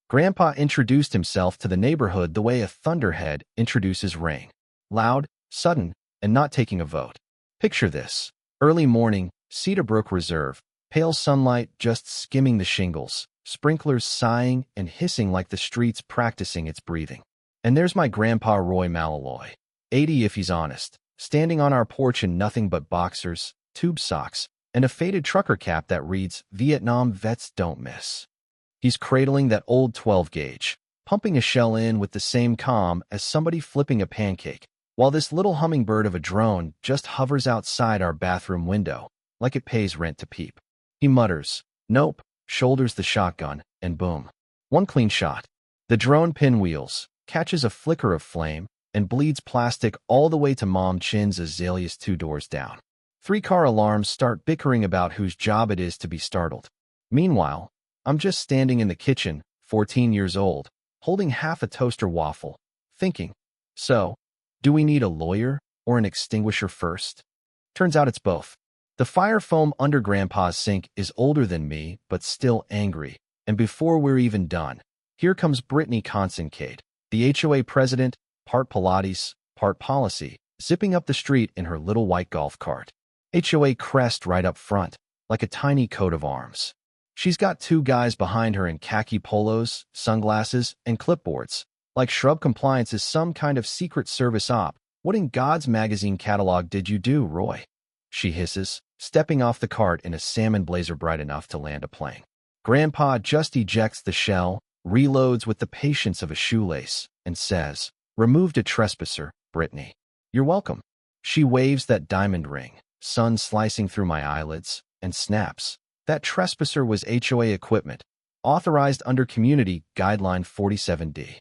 Grandpa introduced himself to the neighborhood the way a thunderhead introduces rain. Loud, sudden, and not taking a vote. Picture this. Early morning, Cedar Brook Reserve, pale sunlight just skimming the shingles, sprinklers sighing and hissing like the streets practicing its breathing. And there's my grandpa Roy Malloy, 80 if he's honest, standing on our porch in nothing but boxers, tube socks, and a faded trucker cap that reads, "Vietnam vets don't miss." He's cradling that old 12-gauge, pumping a shell in with the same calm as somebody flipping a pancake, while this little hummingbird of a drone just hovers outside our bathroom window, like it pays rent to peep. He mutters, "Nope," shoulders the shotgun, and boom. One clean shot. The drone pinwheels, catches a flicker of flame, and bleeds plastic all the way to Mom Chin's azaleas 2 doors down. 3-car alarms start bickering about whose job it is to be startled. Meanwhile, I'm just standing in the kitchen, 14 years old, holding half a toaster waffle, thinking, so, do we need a lawyer or an extinguisher first? Turns out it's both. The fire foam under Grandpa's sink is older than me, but still angry, and before we're even done, here comes Brittany Consincade, the HOA president, part Pilates, part policy, zipping up the street in her little white golf cart. HOA crest right up front, like a tiny coat of arms. She's got 2 guys behind her in khaki polos, sunglasses, and clipboards, like Shrub Compliance is some kind of Secret Service op. "What in God's magazine catalog did you do, Roy?" she hisses, stepping off the cart in a salmon blazer bright enough to land a plane. Grandpa just ejects the shell, reloads with the patience of a shoelace, and says, "Removed a trespasser, Brittany. You're welcome." She waves that diamond ring, sun slicing through my eyelids, and snaps. That trespasser was HOA equipment, authorized under Community Guideline 47D.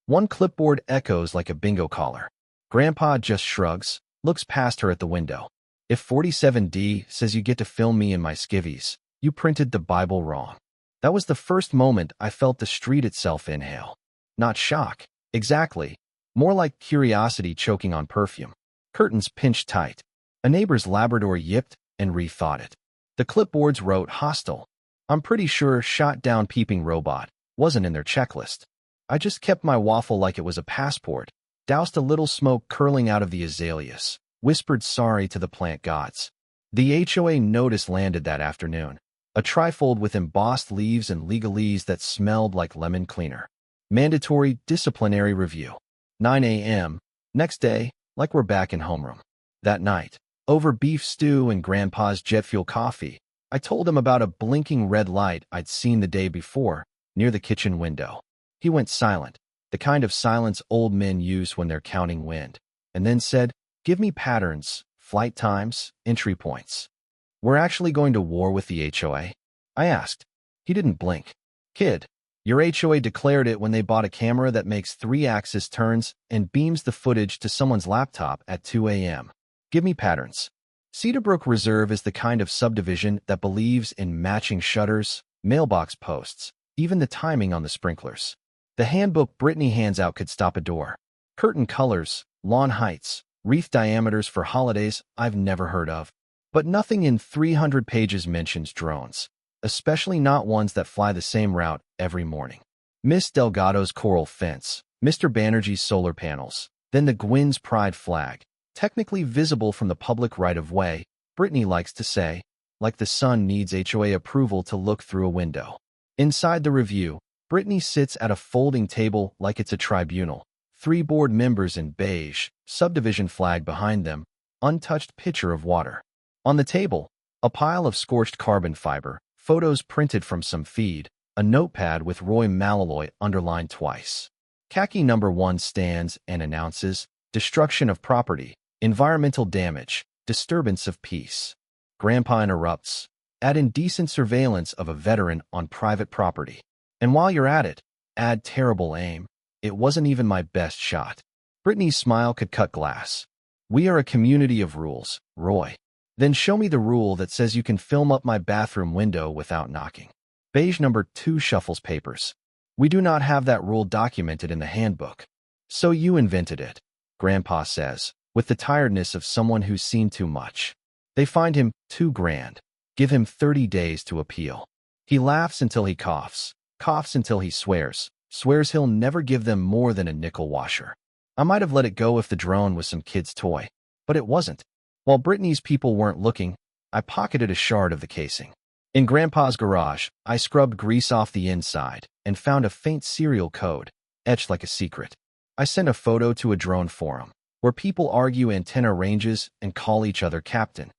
One clipboard echoes like a bingo caller. Grandpa just shrugs, looks past her at the window. "If 47D says you get to film me in my skivvies, you printed the Bible wrong." That was the first moment I felt the street itself inhale. Not shock, exactly. More like curiosity choking on perfume. Curtains pinched tight. A neighbor's Labrador yipped and rethought it. The clipboards wrote hostile. I'm pretty sure shot down peeping robot wasn't in their checklist. I just kept my waffle like it was a passport, doused a little smoke curling out of the azaleas, whispered sorry to the plant gods. The HOA notice landed that afternoon. A trifold with embossed leaves and legalese that smelled like lemon cleaner. Mandatory disciplinary review. 9 a.m. Next day, like we're back in homeroom. That night, over beef stew and Grandpa's jet fuel coffee, I told him about a blinking red light I'd seen the day before, near the kitchen window. He went silent, the kind of silence old men use when they're counting wind, and then said, "Give me patterns, flight times, entry points." "We're actually going to war with the HOA?" I asked. He didn't blink. "Kid, your HOA declared it when they bought a camera that makes 3-axis turns and beams the footage to someone's laptop at 2 a.m. Give me patterns." Cedar Brook Reserve is the kind of subdivision that believes in matching shutters, mailbox posts, even the timing on the sprinklers. The handbook Brittany hands out could stop a door. Curtain colors, lawn heights, wreath diameters for holidays I've never heard of. But nothing in 300 pages mentions drones, especially not ones that fly the same route every morning. Miss Delgado's coral fence, Mr. Banerjee's solar panels, then the Gwyn's pride flag, technically visible from the public right-of-way, Brittany likes to say, like the sun needs HOA approval to look through a window. Inside the review, Brittany sits at a folding table like it's a tribunal. 3 board members in beige, subdivision flag behind them, untouched pitcher of water. On the table, a pile of scorched carbon fiber, photos printed from some feed, a notepad with Roy Malloy underlined twice. Khaki number 1 stands and announces, destruction of property, environmental damage, disturbance of peace. Grandpa interrupts, add indecent surveillance of a veteran on private property. And while you're at it, add terrible aim. It wasn't even my best shot. Brittany's smile could cut glass. We are a community of rules, Roy. Then show me the rule that says you can film up my bathroom window without knocking. Beige number 2 shuffles papers. We do not have that rule documented in the handbook. So you invented it, Grandpa says, with the tiredness of someone who's seen too much. They find him $2 grand. Give him 30 days to appeal. He laughs until he coughs. coughs until he swears he'll never give them more than a nickel washer. I might have let it go if the drone was some kid's toy, but it wasn't. While Brittany's people weren't looking, I pocketed a shard of the casing. In Grandpa's garage, I scrubbed grease off the inside and found a faint serial code, etched like a secret. I sent a photo to a drone forum, where people argue antenna ranges and call each other captain.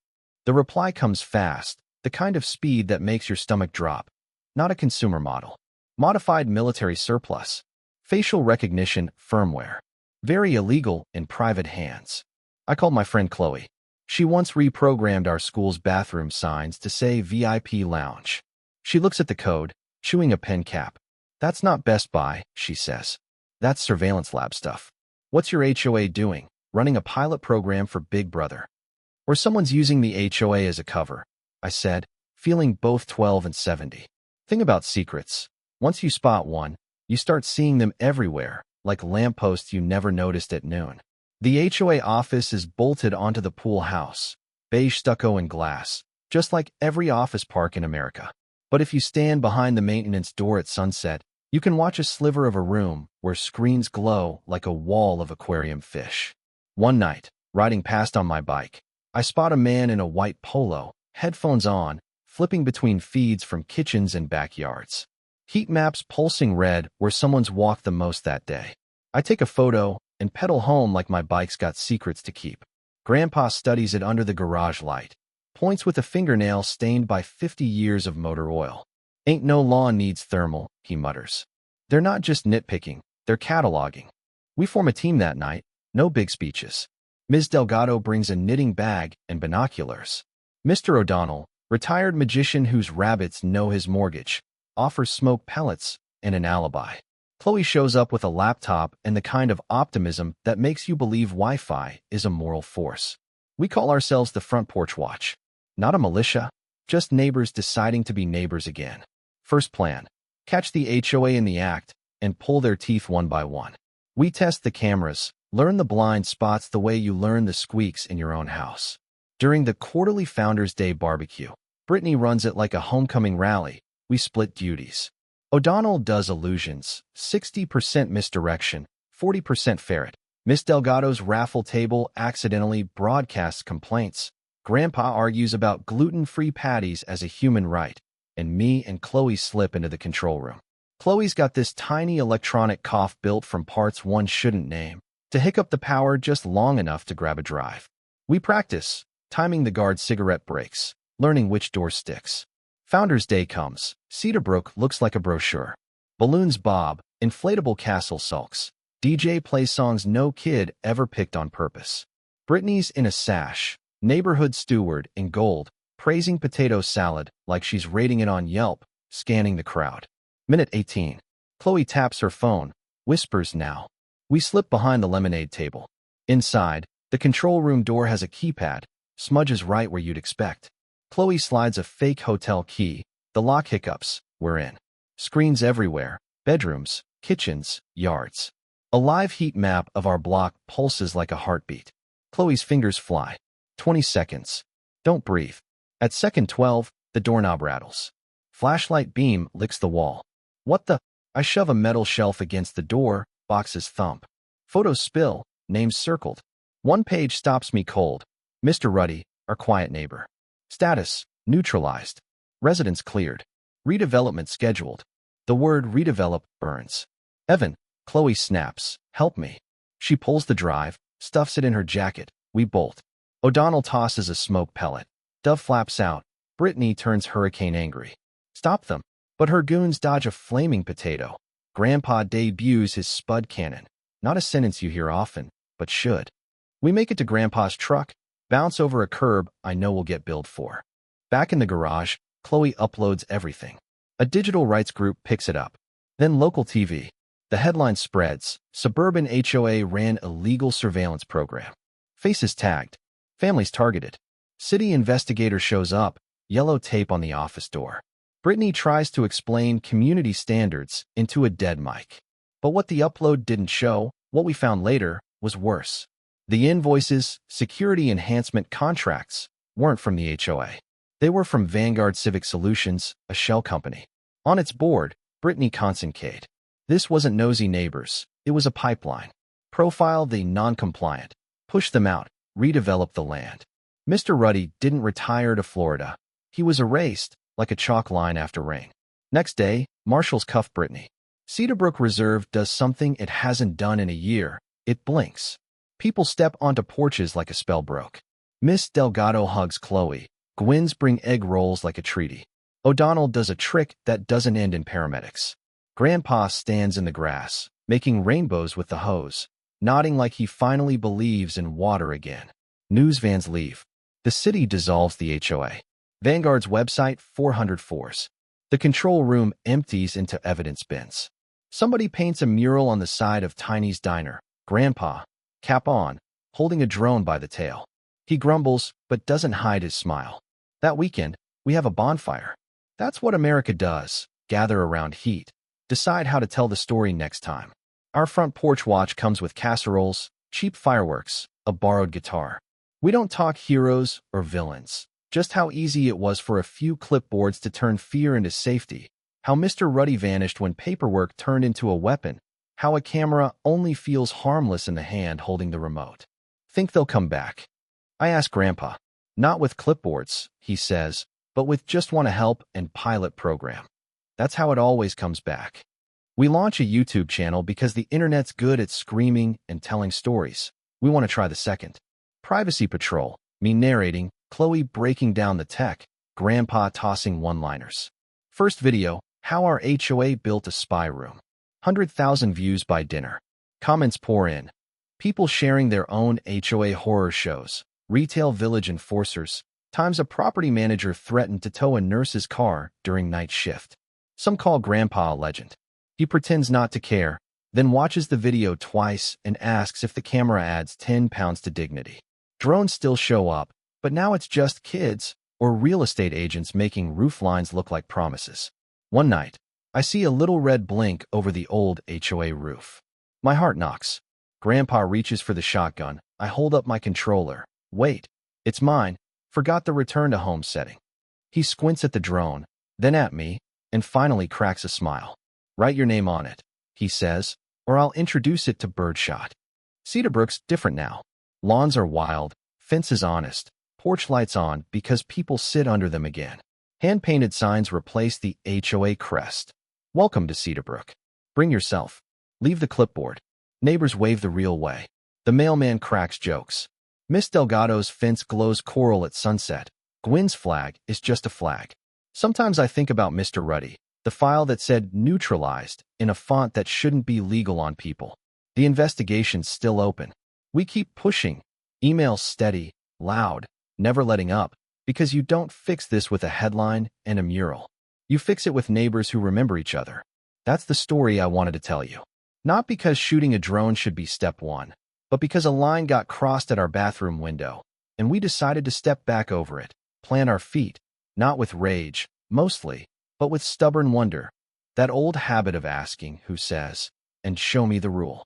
The reply comes fast, the kind of speed that makes your stomach drop. Not a consumer model. Modified military surplus. Facial recognition firmware. Very illegal in private hands. I called my friend Chloe. She once reprogrammed our school's bathroom signs to say VIP lounge. She looks at the code, chewing a pen cap. That's not Best Buy, she says. That's surveillance lab stuff. What's your HOA doing? Running a pilot program for Big Brother. Or someone's using the HOA as a cover, I said, feeling both 12 and 70. Thing about secrets. Once you spot one, you start seeing them everywhere, like lampposts you never noticed at noon. The HOA office is bolted onto the pool house, beige stucco and glass, just like every office park in America. But if you stand behind the maintenance door at sunset, you can watch a sliver of a room where screens glow like a wall of aquarium fish. One night, riding past on my bike, I spot a man in a white polo, headphones on, flipping between feeds from kitchens and backyards. Heat maps pulsing red where someone's walked the most that day. I take a photo and pedal home like my bike's got secrets to keep. Grandpa studies it under the garage light, points with a fingernail stained by 50 years of motor oil. Ain't no lawn needs thermal, he mutters. They're not just nitpicking, they're cataloging. We form a team that night, no big speeches. Ms. Delgado brings a knitting bag and binoculars. Mr. O'Donnell, retired magician whose rabbits know his mortgage, offers smoke pellets and an alibi. Chloe shows up with a laptop and the kind of optimism that makes you believe Wi-Fi is a moral force. We call ourselves the Front Porch Watch. Not a militia, just neighbors deciding to be neighbors again. First plan, catch the HOA in the act and pull their teeth one by one. We test the cameras, learn the blind spots the way you learn the squeaks in your own house. During the quarterly Founders Day barbecue, Brittany runs it like a homecoming rally. We split duties. O'Donnell does illusions, 60% misdirection, 40% ferret. Miss Delgado's raffle table accidentally broadcasts complaints. Grandpa argues about gluten-free patties as a human right, and me and Chloe slip into the control room. Chloe's got this tiny electronic cough built from parts one shouldn't name, to hiccup the power just long enough to grab a drive. We practice, timing the guard's cigarette breaks, learning which door sticks. Founders Day comes. Cedarbrook looks like a brochure. Balloons bob, inflatable castle sulks. DJ plays songs no kid ever picked on purpose. Brittany's in a sash, neighborhood steward in gold, praising potato salad like she's rating it on Yelp, scanning the crowd. Minute 18. Chloe taps her phone, whispers now. We slip behind the lemonade table. Inside, the control room door has a keypad, smudges right where you'd expect. Chloe slides a fake hotel key. The lock hiccups. We're in. Screens everywhere. Bedrooms, kitchens, yards. A live heat map of our block pulses like a heartbeat. Chloe's fingers fly. 20 seconds. Don't breathe. At second 12, the doorknob rattles. Flashlight beam licks the wall. What the? I shove a metal shelf against the door, boxes thump. Photos spill, names circled. One page stops me cold. Mr. Ruddy, our quiet neighbor. Status, neutralized. Residence cleared. Redevelopment scheduled. The word redevelop burns. Evan, Chloe snaps. Help me. She pulls the drive, stuffs it in her jacket. We bolt. O'Donnell tosses a smoke pellet. Dove flaps out. Brittany turns hurricane angry. Stop them. But her goons dodge a flaming potato. Grandpa debuts his spud cannon. Not a sentence you hear often, but should. We make it to Grandpa's truck, bounce over a curb I know we'll get billed for. Back in the garage, Chloe uploads everything. A digital rights group picks it up. Then local TV. The headline spreads. Suburban HOA ran illegal surveillance program. Faces tagged. Families targeted. City investigator shows up. Yellow tape on the office door. Brittany tries to explain community standards into a dead mic. But what the upload didn't show, what we found later, was worse. The invoices, security enhancement contracts, weren't from the HOA. They were from Vanguard Civic Solutions, a shell company. On its board, Brittany Consincate. This wasn't nosy neighbors. It was a pipeline. Profile the non-compliant. Push them out. Redevelop the land. Mr. Ruddy didn't retire to Florida. He was erased, like a chalk line after rain. Next day, marshals cuff Brittany. Cedarbrook Reserve does something it hasn't done in a year. It blinks. People step onto porches like a spell broke. Miss Delgado hugs Chloe. Gwyn's bring egg rolls like a treaty. O'Donnell does a trick that doesn't end in paramedics. Grandpa stands in the grass, making rainbows with the hose, nodding like he finally believes in water again. News vans leave. The city dissolves the HOA. Vanguard's website 404s. The control room empties into evidence bins. Somebody paints a mural on the side of Tiny's diner. Grandpa, cap on, holding a drone by the tail. He grumbles, but doesn't hide his smile. That weekend, we have a bonfire. That's what America does. Gather around heat. Decide how to tell the story next time. Our front porch watch comes with casseroles, cheap fireworks, a borrowed guitar. We don't talk heroes or villains. Just how easy it was for a few clipboards to turn fear into safety. How Mr. Ruddy vanished when paperwork turned into a weapon. How a camera only feels harmless in the hand holding the remote. Think they'll come back? I ask Grandpa. Not with clipboards, he says, but with just want to help and pilot program. That's how it always comes back. We launch a YouTube channel because the internet's good at screaming and telling stories. We want to try the second. Privacy Patrol, me narrating, Chloe breaking down the tech, Grandpa tossing one-liners. First video, how our HOA built a spy room. 100,000 views by dinner. Comments pour in. People sharing their own HOA horror shows. Retail village enforcers. Times a property manager threatened to tow a nurse's car during night shift. Some call Grandpa a legend. He pretends not to care, then watches the video twice and asks if the camera adds 10 pounds to dignity. Drones still show up, but now it's just kids or real estate agents making roof lines look like promises. One night, I see a little red blink over the old HOA roof. My heart knocks. Grandpa reaches for the shotgun. I hold up my controller. Wait, it's mine. Forgot the return to home setting. He squints at the drone, then at me, and finally cracks a smile. Write your name on it, he says, or I'll introduce it to Birdshot. Cedarbrook's different now. Lawns are wild, fences honest, porch lights on because people sit under them again. Hand-painted signs replace the HOA crest. Welcome to Cedarbrook. Bring yourself. Leave the clipboard. Neighbors wave the real way. The mailman cracks jokes. Miss Delgado's fence glows coral at sunset. Gwyn's flag is just a flag. Sometimes I think about Mr. Ruddy, the file that said neutralized in a font that shouldn't be legal on people. The investigation's still open. We keep pushing. Emails steady, loud, never letting up, because you don't fix this with a headline and a mural. You fix it with neighbors who remember each other. That's the story I wanted to tell you. Not because shooting a drone should be step one, but because a line got crossed at our bathroom window, and we decided to step back over it, plant our feet, not with rage, mostly, but with stubborn wonder. That old habit of asking who says, and show me the rule.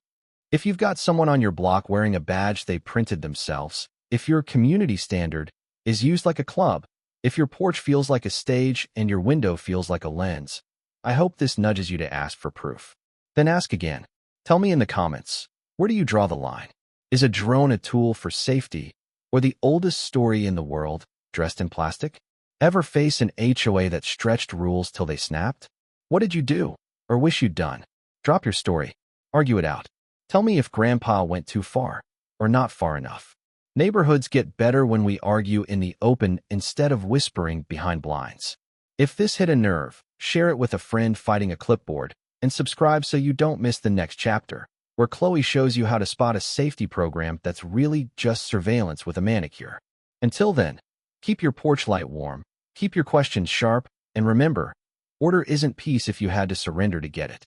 If you've got someone on your block wearing a badge they printed themselves, if your community standard is used like a club, if your porch feels like a stage and your window feels like a lens, I hope this nudges you to ask for proof. Then ask again. Tell me in the comments, where do you draw the line? Is a drone a tool for safety, or the oldest story in the world, dressed in plastic? Ever face an HOA that stretched rules till they snapped? What did you do, or wish you'd done? Drop your story. Argue it out. Tell me if Grandpa went too far, or not far enough. Neighborhoods get better when we argue in the open instead of whispering behind blinds. If this hit a nerve, share it with a friend fighting a clipboard, and subscribe so you don't miss the next chapter, where Chloe shows you how to spot a safety program that's really just surveillance with a manicure. Until then, keep your porch light warm, keep your questions sharp, and remember, order isn't peace if you had to surrender to get it.